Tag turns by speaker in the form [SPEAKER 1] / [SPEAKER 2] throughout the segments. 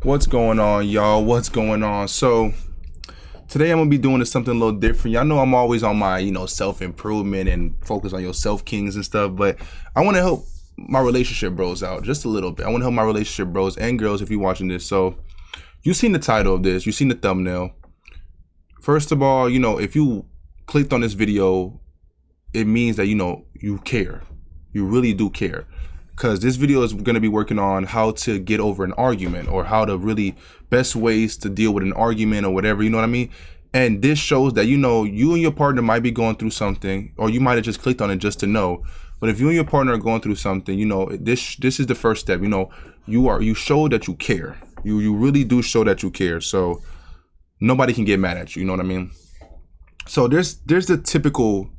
[SPEAKER 1] What's going on, y'all? What's going on? So today I'm gonna be doing something a little different. Y'all know I'm always on my, self-improvement and focus on your self-kings and stuff, but I want to help my relationship bros out just a little bit. I want to help my relationship bros and girls if you're watching this. So you've seen the title of this, you've seen the thumbnail. First of all, if you clicked on this video, it means that, you care. You really do care. Because this video is going to be working on how to get over an argument, or how to really best ways to deal with an argument or whatever, you know what I mean? And this shows that, you and your partner might be going through something, or you might have just clicked on it just to know. But if you and your partner are going through something, this is the first step. You show that you care. You really do show that you care. So nobody can get mad at you, you know what I mean? So there's the typical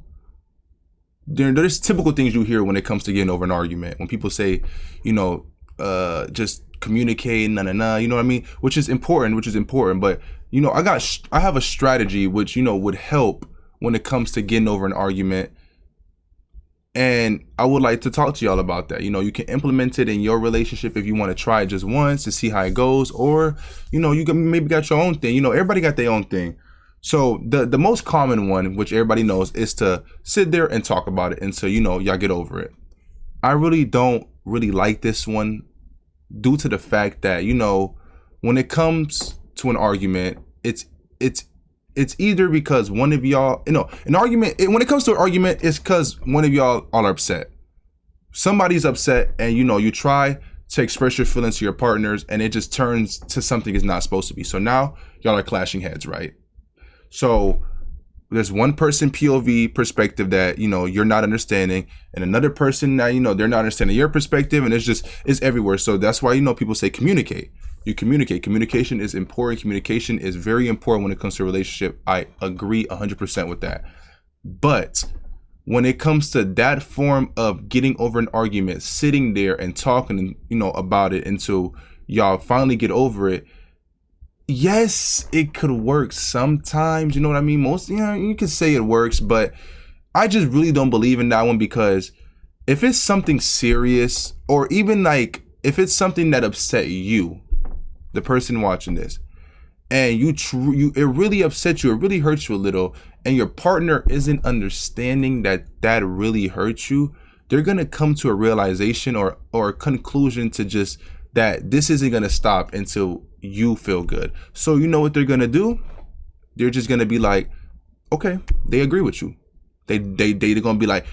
[SPEAKER 1] there's typical things you hear when it comes to getting over an argument. When people say, just communicate, you know what I mean? Which is important, but I have a strategy which, would help when it comes to getting over an argument. And I would like to talk to y'all about that. You can implement it in your relationship if you want to try it just once to see how it goes, or, you maybe got your own thing. Everybody got their own thing. So the most common one, which everybody knows, is to sit there and talk about it until, y'all get over it. I really don't like this one due to the fact that, when it comes to an argument, it's either because one of y'all, an argument, when it comes to an argument, it's because one of y'all are upset. Somebody's upset and, you try to express your feelings to your partners and it just turns to something it's not supposed to be. So now y'all are clashing heads, right? So there's one person POV perspective that, you're not understanding, and another person that, they're not understanding your perspective, and it's everywhere. So that's why, people say communicate. You communicate. Communication is important. Communication is very important when it comes to a relationship. I agree 100% with that. But when it comes to that form of getting over an argument, sitting there and talking, about it until y'all finally get over it, yes, it could work sometimes, you know what I mean? Most, you can say it works, but I just really don't believe in that one, because if it's something serious, or even like if it's something that upset you, the person watching this, and it really upset you, it really hurts you a little, and your partner isn't understanding that really hurts you, they're gonna come to a realization or a conclusion to just that this isn't gonna stop until you feel good. So you know what they're gonna do? They're just gonna be like, okay, they agree with you. They're gonna be like,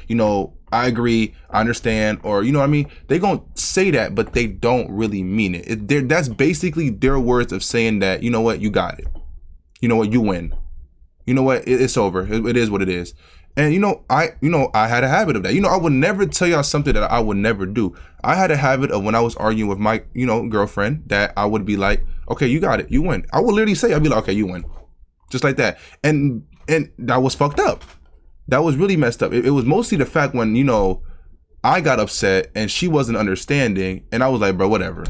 [SPEAKER 1] I agree, I understand, or you know what I mean? They're gonna say that, but they don't really mean it. That's basically their words of saying that, you know what, you got it. You know what, you win. You know what, it's over. It is what it is. And I had a habit of that. I would never tell y'all something that I would never do. I had a habit of when I was arguing with my, girlfriend, that I would be like, okay, you got it, you win. I would literally say, I'd be like, okay, you win. Just like that. And that was fucked up. That was really messed up. It was mostly the fact when, I got upset and she wasn't understanding, and I was like, bro, whatever.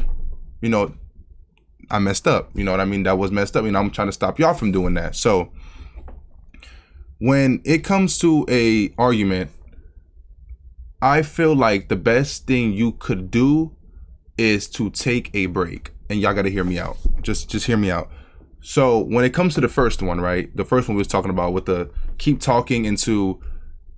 [SPEAKER 1] I messed up. You know what I mean? That was messed up. I'm trying to stop y'all from doing that. So when it comes to a argument, I feel like the best thing you could do is to take a break. And y'all got to hear me out. Just hear me out. So when it comes to the first one, right? The first one we was talking about with the keep talking until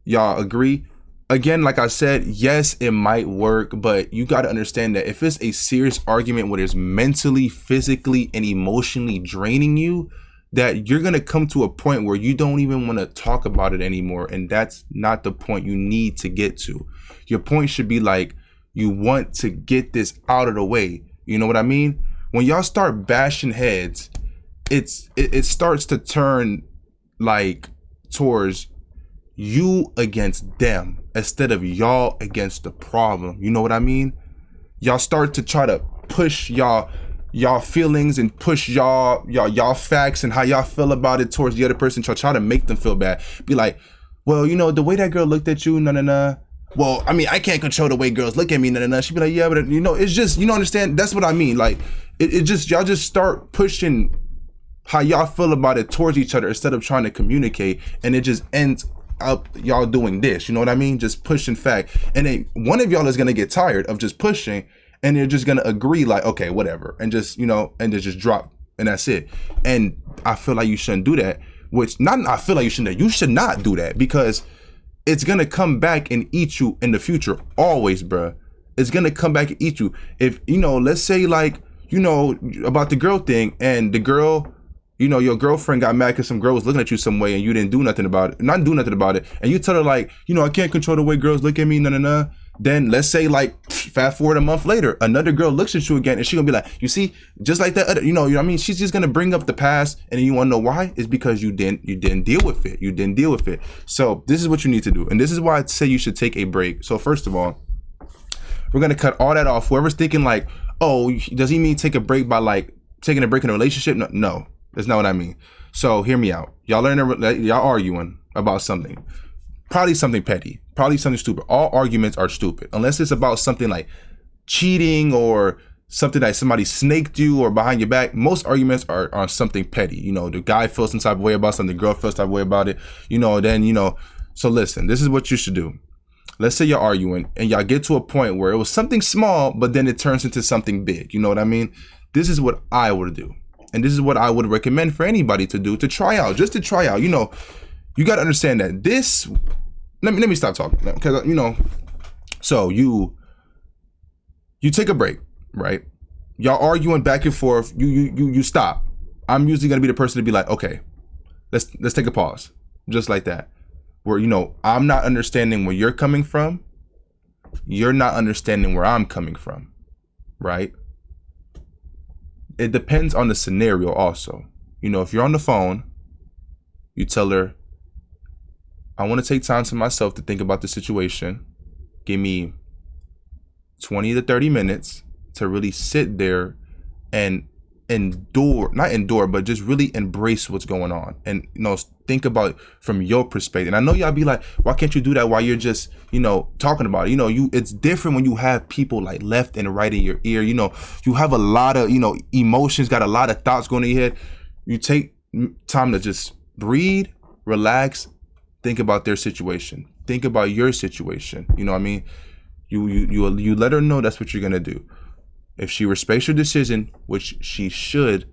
[SPEAKER 1] y'all agree. Again, like I said, yes, it might work, but you got to understand that if it's a serious argument where it's mentally, physically, and emotionally draining you, that you're going to come to a point where you don't even want to talk about it anymore. And that's not the point you need to get to. Your point should be like, you want to get this out of the way. You know what I mean? When y'all start bashing heads, it starts to turn like towards you against them instead of y'all against the problem. You know what I mean? Y'all start to try to push y'all feelings and push y'all facts and how y'all feel about it towards the other person. Try to make them feel bad. Be like, well, the way that girl looked at you, nah. Well, I mean, I can't control the way girls look at me, nah. She'd be like, yeah, but it's just, understand? That's what I mean. Like, it just, y'all just start pushing how y'all feel about it towards each other instead of trying to communicate, and it just ends up y'all doing this. You know what I mean? Just pushing fact, and then one of y'all is gonna get tired of just pushing, and they're just gonna agree like, okay, whatever, and just, you know, and just drop, and that's it. And I feel like you shouldn't do that. I feel like you should not do that, because it's gonna come back and eat you in the future. Always, bruh. It's gonna come back and eat you. If, you know, let's say like, you know, about the girl thing, and the girl, you know, your girlfriend got mad because some girl was looking at you some way and you didn't do nothing about it, and you tell her like, you know, I can't control the way girls look at me, nah. Then let's say like, fast forward a month later, another girl looks at you again, and she's gonna be like, you see, just like that other, you know what I mean? She's just gonna bring up the past, and you wanna know why? It's because you didn't deal with it. You didn't deal with it. So this is what you need to do. And this is why I say you should take a break. So first of all, we're gonna cut all that off. Whoever's thinking like, oh, does he mean take a break by like taking a break in a relationship? No, that's not what I mean. So hear me out. Y'all arguing about something. Probably something petty, probably something stupid. All arguments are stupid, unless it's about something like cheating or something that somebody snaked you or behind your back. Most arguments are on something petty. You know, the guy feels some type of way about something, the girl feels some type of way about it. You know, then, you know, so listen, this is what you should do. Let's say you're arguing and y'all get to a point where it was something small, but then it turns into something big. You know what I mean? This is what I would do. And this is what I would recommend for anybody to do, to try out, just to try out. You know, you got to understand that this, let me stop talking, because, you know, so you take a break, right? Y'all arguing back and forth, you stop. I'm usually going to be the person to be like, okay, let's take a pause, just like that. Where, you know, I'm not understanding where you're coming from. You're not understanding where I'm coming from, right? It depends on the scenario also. You know, if you're on the phone, you tell her, I want to take time to myself to think about the situation. Give me 20 to 30 minutes to really sit there and not endure, but just really embrace what's going on. And, you know, think about it from your perspective. And I know y'all be like, why can't you do that while you're just, you know, talking about it? You know, it's different when you have people like left and right in your ear. You know, you have a lot of, you know, emotions, got a lot of thoughts going in your head. You take time to just breathe, relax, think about their situation, think about your situation. You know what I mean? You let her know that's what you're gonna do. If she respects your decision, which she should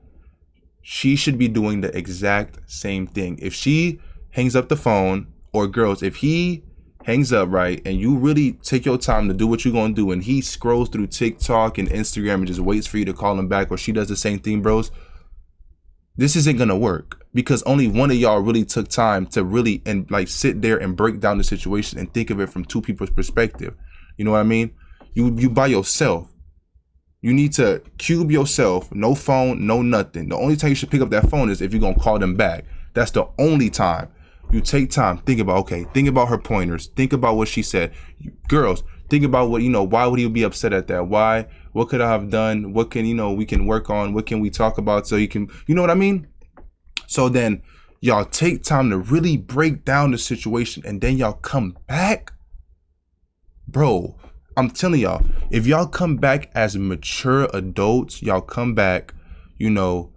[SPEAKER 1] be doing the exact same thing. If she hangs up the phone, or girls, if he hangs up, right, and you really take your time to do what you're gonna do, and he scrolls through TikTok and Instagram and just waits for you to call him back, or she does the same thing, bros, this isn't gonna work, because only one of y'all really took time to really and like sit there and break down the situation and think of it from two people's perspective. You know what I mean? You by yourself. You need to cube yourself, no phone, no nothing. The only time you should pick up that phone is if you're gonna call them back. That's the only time. You take time, think about her pointers, think about what she said. Girls, think about what, you know, why would he be upset at that? Why? What could I have done? What can, you know, we can work on? What can we talk about so you can, you know what I mean? So then y'all take time to really break down the situation, and then y'all come back. Bro, I'm telling y'all, if y'all come back as mature adults, y'all come back, you know,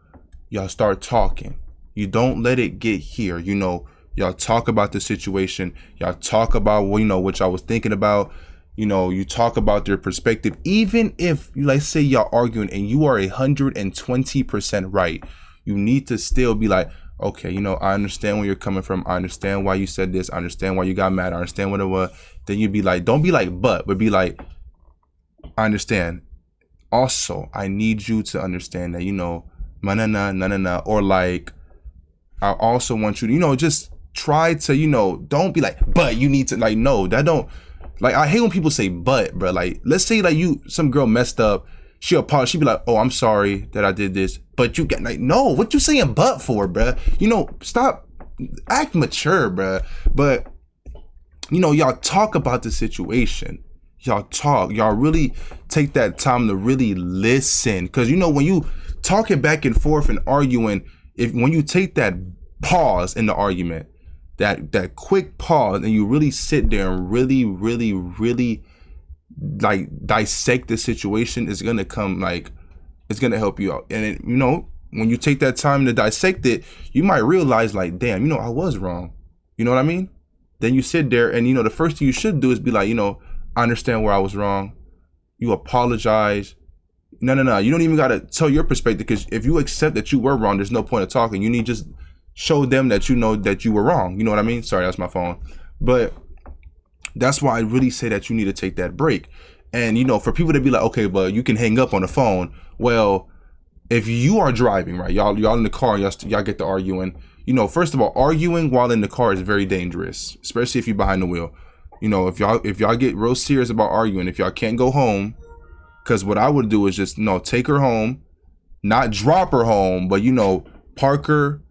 [SPEAKER 1] y'all start talking. You don't let it get here. You know, y'all talk about the situation. Y'all talk about, you know, what y'all was thinking about. You know, you talk about their perspective. Even if, like, say y'all arguing and you are 120% right, you need to still be like, okay, you know, I understand where you're coming from. I understand why you said this. I understand why you got mad. I understand what it was. Then you'd be like, don't be like, but be like, I understand. Also, I need you to understand that, you know, na, or like, I also want you to, you know, just try to, you know, don't be like, but you need to, like, no, that don't, like, I hate when people say but, bro. Like, let's say like some girl messed up, she apologized, she'd be like, oh, I'm sorry that I did this, but you get like, no, what you saying but for, bro? You know, stop, act mature, bro. But, you know, y'all talk about the situation. Y'all really take that time to really listen. Because, you know, when you talking back and forth and arguing, when you take that pause in the argument, that quick pause, and you really sit there and really like dissect the situation, is gonna come, like, it's gonna help you out. And it, you know, when you take that time to dissect it, you might realize, like, damn, you know, I was wrong. You know what I mean? Then you sit there and, you know, the first thing you should do is be like, you know, I understand where I was wrong. you apologize. No. You don't even gotta tell your perspective, because if you accept that you were wrong, there's no point of talking. You need to just show them that you know that you were wrong. You know what I mean? Sorry, that's my phone. But that's why I really say that you need to take that break. And you know, for people to be like, okay, but you can hang up on the phone. Well, if you are driving, right, y'all in the car, y'all get to arguing. You know, first of all, arguing while in the car is very dangerous, especially if you're behind the wheel. You know, if y'all get real serious about arguing, if y'all can't go home, because what I would do is just, you know, take her home, not drop her home, but, you know, park her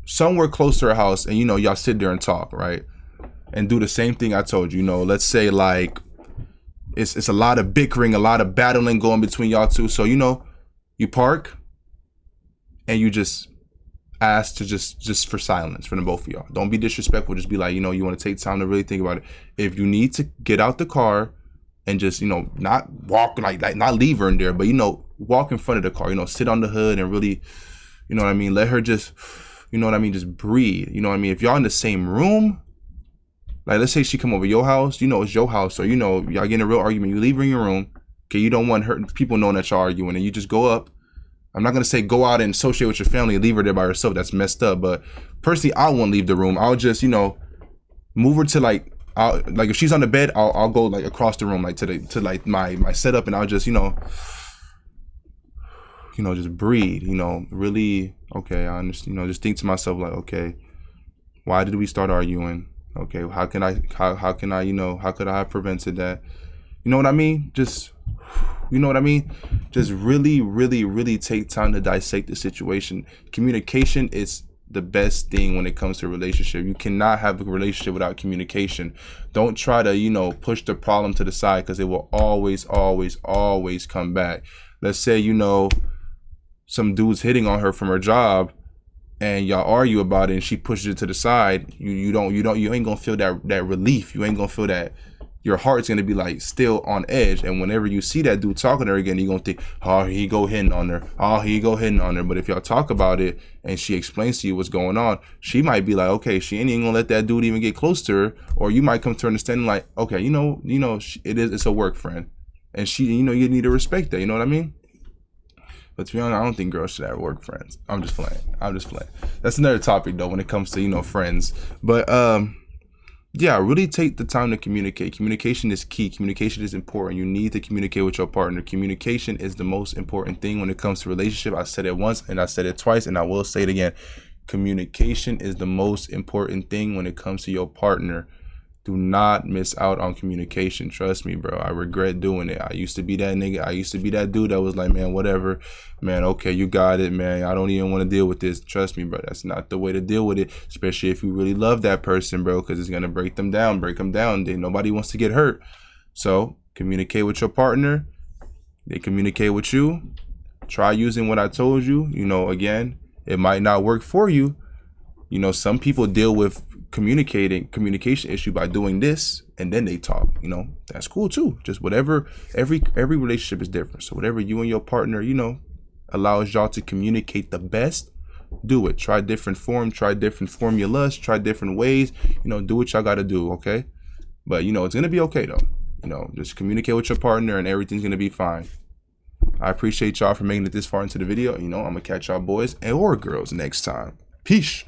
[SPEAKER 1] somewhere close to her house, and, you know, y'all sit there and talk, right? And do the same thing I told you. You know, let's say like it's a lot of bickering, a lot of battling going between y'all two. So, you know, you park and you just ask to just for silence from the both of y'all. Don't be disrespectful. Just be like, you know, you want to take time to really think about it. If you need to get out the car and just, you know, not walk like not leave her in there, but, you know, walk in front of the car, you know, sit on the hood and really, you know what I mean, let her just, you know what I mean, just breathe. You know what I mean? If y'all in the same room, like let's say she come over your house, you know, it's your house, so, you know, y'all get in a real argument, you leave her in your room, okay, you don't want her people knowing that y'all arguing, and you just go up. I'm not gonna say go out and associate with your family and leave her there by herself. That's messed up. But personally, I won't leave the room. I'll just, you know, move her to like if she's on the bed, I'll go like across the room, like to like my setup, and I'll just, you know, just breathe. You know, really, okay, I understand. You know, just think to myself like, okay, why did we start arguing? Okay, how can I, you know, how could I have prevented that? You know what I mean? Just, you know what I mean? Just really, really, really take time to dissect the situation. Communication is the best thing when it comes to a relationship. You cannot have a relationship without communication. Don't try to, you know, push the problem to the side, because it will always, always, always come back. Let's say, you know, some dude's hitting on her from her job, and y'all argue about it, and she pushes it to the side. You ain't gonna feel that relief. You ain't gonna feel that. Your heart's gonna be like still on edge, and whenever you see that dude talking to her again, you're gonna think, oh, he go hitting on her. Oh, he go hitting on her. But if y'all talk about it and she explains to you what's going on, she might be like, okay, she ain't even gonna let that dude even get close to her. Or you might come to understanding like, okay, it's a work friend, and she, you know, you need to respect that. You know what I mean? But to be honest, I don't think girls should have work friends. I'm just playing. That's another topic though when it comes to, you know, friends. But yeah, really take the time to communicate. Communication is key. Communication is important. You need to communicate with your partner. Communication is the most important thing when it comes to relationship. I said it once and I said it twice, and I will say it again. Communication is the most important thing when it comes to your partner. Do not miss out on communication. Trust me, bro. I regret doing it. I used to be that nigga. I used to be that dude that was like, man, whatever. Man, okay, you got it, man. I don't even want to deal with this. Trust me, bro. That's not the way to deal with it, especially if you really love that person, bro, because it's going to break them down. Then nobody wants to get hurt. So communicate with your partner. They communicate with you. Try using what I told you. You know, again, it might not work for you. You know, some people deal with communication issue by doing this, and then they talk. You know, that's cool too. Just whatever, every relationship is different. So whatever you and your partner, you know, allows y'all to communicate the best, do it. Try different formulas, try different ways, you know, do what y'all gotta do, okay? But you know, it's gonna be okay though. You know, just communicate with your partner and everything's gonna be fine. I appreciate y'all for making it this far into the video. You know, I'm gonna catch y'all boys or girls next time. Peace.